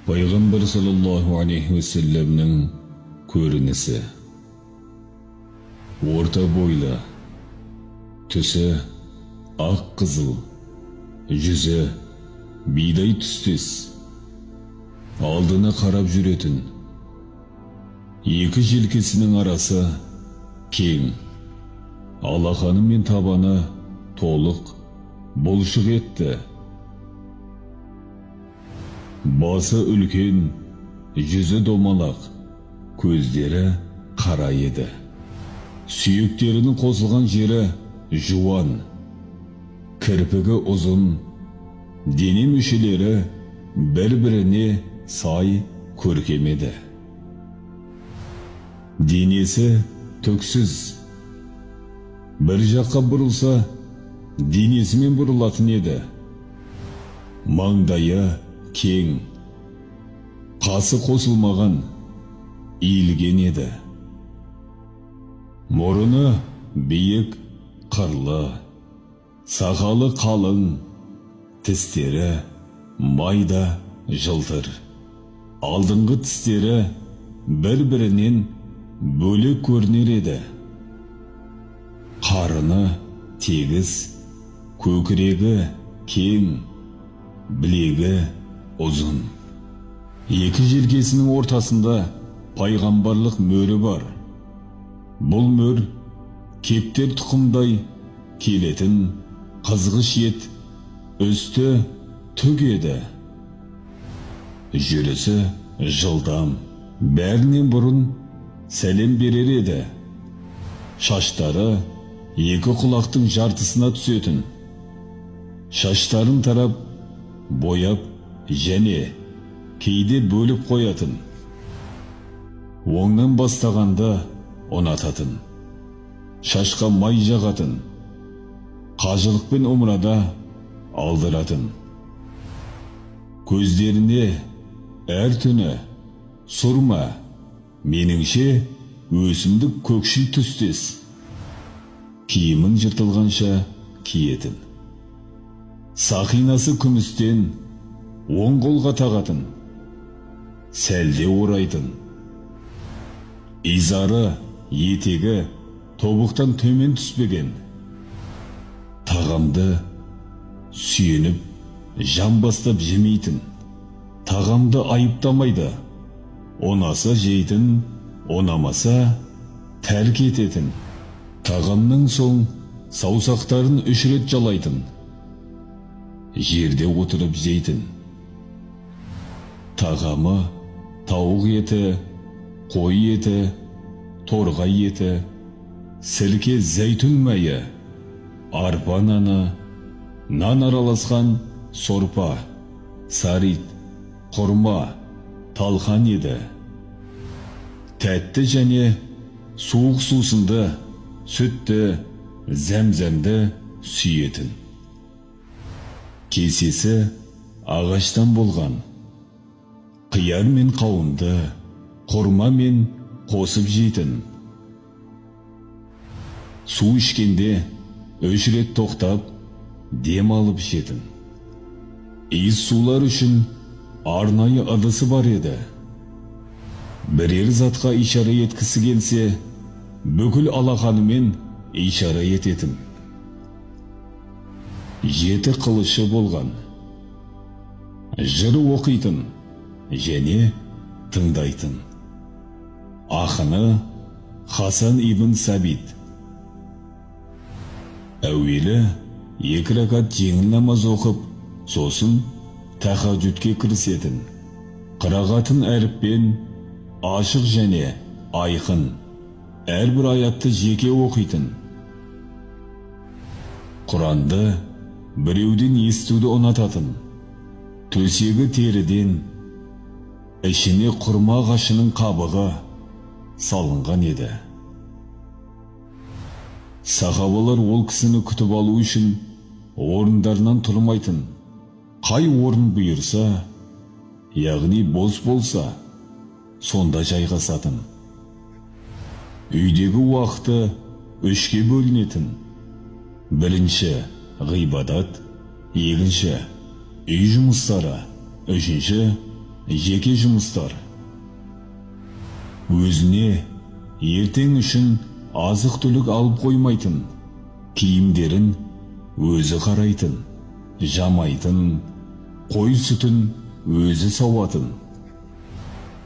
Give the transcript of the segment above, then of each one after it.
Пайғамбар саллаллаху алейхи вассаламның көрінісі. Орта бойлы, түсі ақ қызыл, жүзі бидай түстес, алдына қарап жүретін, екі желкесінің арасы кең, алақаны мен табаны толық бұлшық етті. Басы үлкен, жүзі домалақ, көздері қара еді. Сүйектерінің қосылған жері жуан, кірпігі ұзын, дене мүшелері бір-біріне сай көркем еді. Денесі түксіз, бір жаққа бұрылса, денесімен бұрылатын еді. Маңдайы кең, қасы қосылмаған, иілген еді. Мұрыны биік, қырлы, сақалы қалың, тістері майда жылтыр. Алдыңғы тістері бір-бірінен бөлек көрінер еді. Қарыны тегіс, көкірегі кең, білегі ұзын. Екі желкесінің ортасында пайғамбарлық мөрі бар. Бұл мөр кептер тұқымдай келетін қызғыш ет, үсті түк еді. Жүрісі жылдам, бәрінен бұрын сәлем берер еді. Шаштары екі құлақтың жартысына түсетін. Шаштарын тарап, бояп және кейде бөліп қоятын. Оңнан бастағанда ұнататын. Шашқа май жағатын. Қажылықпен умрада алдыратын. Көздеріне әр түні сұрма, меніңше өсімдік көкшіл түстес. Киімін жыртылғанша киетін. Сақинасы күмістен оң қолға тағатын, сәлде орайтын. Изары, етегі тобықтан төмен түспеген. Тағамды сүйеніп, жан бастап жемейтін. Тағамды айыптамайды. Онаса жейтін, онамаса тәрк ететін. Тағамның соң саусақтарын 3 рет жалайтын. Жерде отырып жейтін. Тағамы тауық еті, қой еті, торғай еті, сірке зәйтүн майы, арпа наны, нан араласқан сорпа, сарит, құрма, талқан еді. Тәтті және суық сусынды, сүтті, зәмзәмді сүйетін. Кесесі ағаштан болған. Қияр мен қауынды, құрма мен қосып жейтін. Су ішкенде 3 рет тоқтап, дем алып жетін. Иіс сулар үшін арнайы ыдысы бар еді. Бірер затқа ишара еткісі келсе, бүкіл алақанымен ишара ететін. 7 қылышы болған. Жыр оқитын және тыңдайтын. Ақыны Хасан ибн Сабит. Әуелі 2 ракат жеңіл намаз оқып, сосын тахаджудке кірісетін. Қырағатын әріппен ашық және айқын, әрбір аятты жеке оқитын. Құранды біреуден естуді ұнататын. Төсегі теріден, ішіне құрма ағашының қабығы салынған еді. Сахабалар ол кісіні күтіп алу үшін орындарынан тұрмайтын. Қай орын бұйырса, яғни бос болса, сонда жайғасатын. Үйдегі уақыты 3-ке бөлінетін. Бірінші ғибадат, екінші үй жұмыстары, үшінші жеке жұмыстар. Өзіне ертең үшін азық-түлік алып қоймайтын, киімдерін өзі қарайтын, жамайтын, қой сүтін өзі сауатын,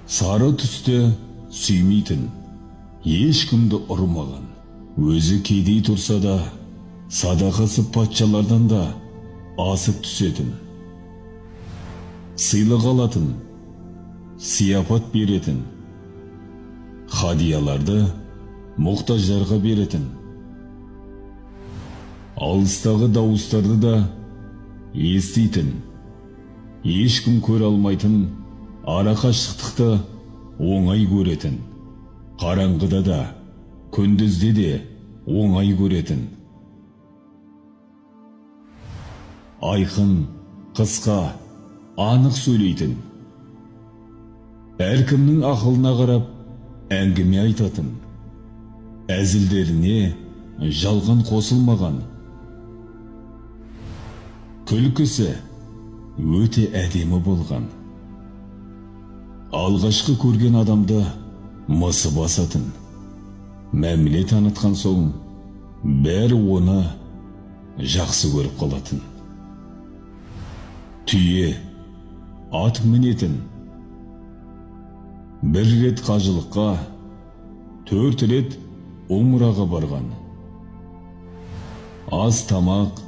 сары түсті сүймейтін, ешкімді ұрмаған, өзі кедей тұрса да, садақасы патшалардан да асып түсетін, сыйлық алатын, сияпат беретін, хадияларды мұқтаждарға беретін, алыстағы дауыстарды да еститін, ешкім көре алмайтын арақашықтықты оңай көретін, қараңғыда да күндізде де оңай көретін, айқын, қысқа, анық сөйлейтін, әркімнің ақылына қарап әңгіме айтатын, әзілдеріне жалған қосылмаған, күлкісі өте әдемі болған, алғашқы көрген адамды мысы басатын, мәміле танытқан соң бәрі оны жақсы көріп қалатын, түйе, ат мінетін, бір рет қажылыққа, 4 рет умраға барған, аз тамақ,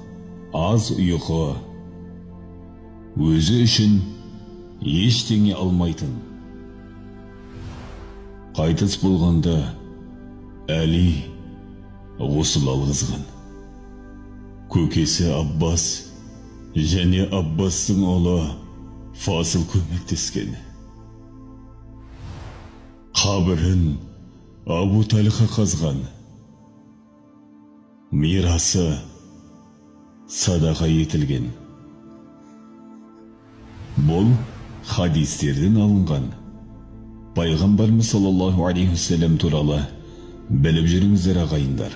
аз ұйқы, өзі үшін ештеңе алмайтын, қайтыс болғанда Әли ғұсыл алғызған, көкесі Аббас және Аббастың ұлы Фасыл көмектескен, қабірін Абу Талха қазған, мирасы садақа етілген. Бұл хадистерден алынған. Пайғамбарымыз саллаллаху алейхи уассалам туралы біліп жүріңіздер ағайындар.